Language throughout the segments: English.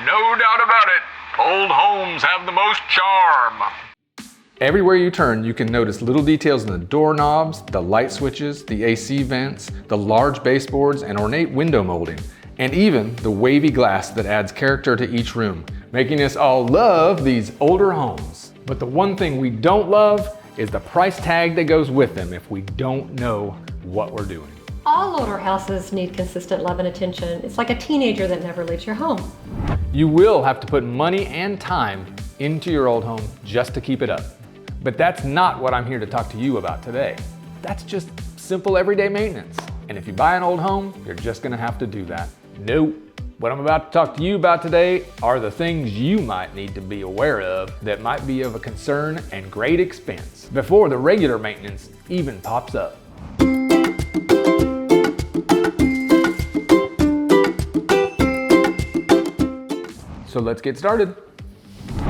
No doubt about it, old homes have the most charm. Everywhere you turn, you can notice little details in the doorknobs, the light switches, the AC vents, the large baseboards and ornate window molding, and even the wavy glass that adds character to each room, making us all love these older homes. But the one thing we don't love is the price tag that goes with them if we don't know what we're doing. All older houses need consistent love and attention. It's like a teenager that never leaves your home. You will have to put money and time into your old home just to keep it up. But that's not what I'm here to talk to you about today. That's just simple everyday maintenance. And if you buy an old home, you're just gonna have to do that. Nope. What I'm about to talk to you about today are the things you might need to be aware of that might be of a concern and great expense before the regular maintenance even pops up. So let's get started.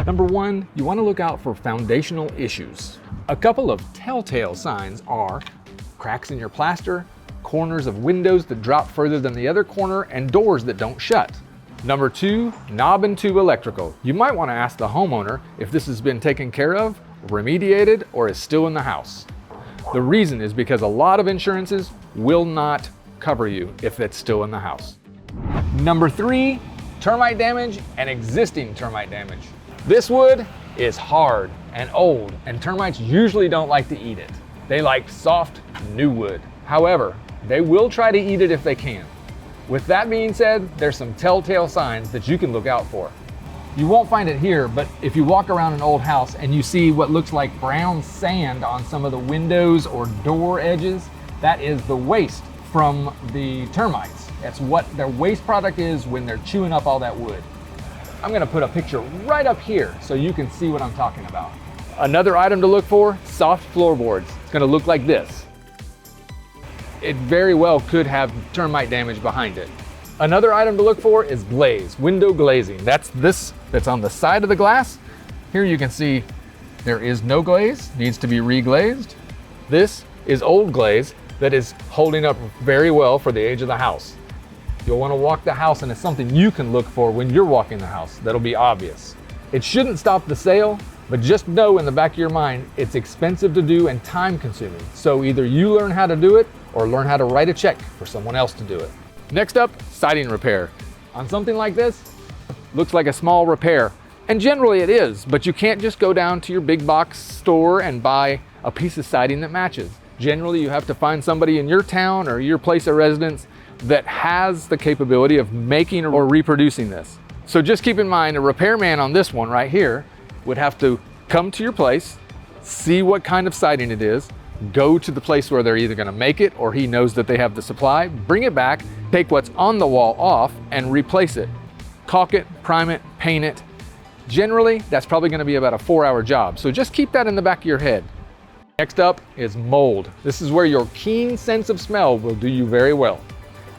Number one, you want to look out for foundational issues. A couple of telltale signs are cracks in your plaster, corners of windows that drop further than the other corner, and doors that don't shut. Number two, knob and tube electrical. You might want to ask the homeowner if this has been taken care of, remediated, or is still in the house. The reason is because a lot of insurances will not cover you if it's still in the house. Number three, termite damage and existing termite damage. This wood is hard and old, and termites usually don't like to eat it. They like soft, new wood. However, they will try to eat it if they can. With that being said, there's some telltale signs that you can look out for. You won't find it here, but if you walk around an old house and you see what looks like brown sand on some of the windows or door edges, that is the waste from the termites. That's what their waste product is when they're chewing up all that wood. I'm gonna put a picture right up here so you can see what I'm talking about. Another item to look for, soft floorboards. It's gonna look like this. It very well could have termite damage behind it. Another item to look for is glaze, window glazing. That's this that's on the side of the glass. Here you can see there is no glaze, needs to be reglazed. This is old glaze that is holding up very well for the age of the house. You'll want to walk the house, and it's something you can look for when you're walking the house. That'll be obvious. It shouldn't stop the sale, but just know in the back of your mind, it's expensive to do and time consuming. So either you learn how to do it or learn how to write a check for someone else to do it. Next up, siding repair. On something like this, looks like a small repair. And generally it is, but you can't just go down to your big box store and buy a piece of siding that matches. Generally, you have to find somebody in your town or your place of residence that has the capability of making or reproducing this. So just keep in mind, a repairman on this one right here would have to come to your place, see what kind of siding it is, go to the place where they're either gonna make it or he knows that they have the supply, bring it back, take what's on the wall off and replace it. Caulk it, prime it, paint it. Generally, that's probably gonna be about a 4-hour job. So just keep that in the back of your head. Next up is mold. This is where your keen sense of smell will do you very well.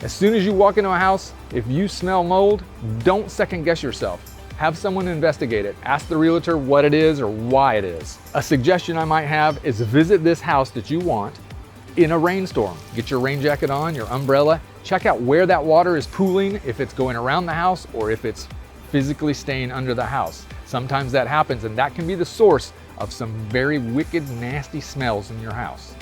As soon as you walk into a house, if you smell mold, don't second guess yourself. Have someone investigate it. Ask the realtor what it is or why it is. A suggestion I might have is visit this house that you want in a rainstorm. Get your rain jacket on, your umbrella, check out where that water is pooling, if it's going around the house or if it's physically staying under the house. Sometimes that happens, and that can be the source of some very wicked, nasty smells in your house.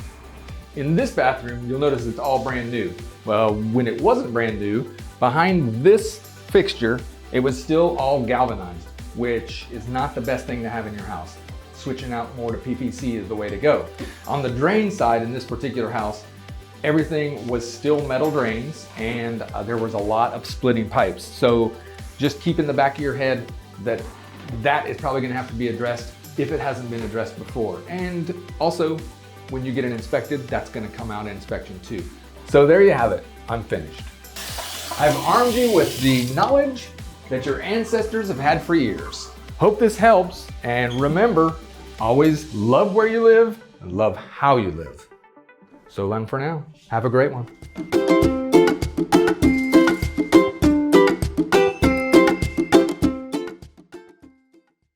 In this bathroom, you'll notice it's all brand new. Well, when it wasn't brand new, behind this fixture, it was still all galvanized, which is not the best thing to have in your house. Switching out more to PVC is the way to go. On the drain side in this particular house, everything was still metal drains, and there was a lot of splitting pipes. So just keep in the back of your head that that is probably gonna have to be addressed if it hasn't been addressed before. And also, when you get it inspected, that's gonna come out in inspection too. So there you have it, I'm finished. I've armed you with the knowledge that your ancestors have had for years. Hope this helps, and remember, always love where you live and love how you live. So long for now, have a great one.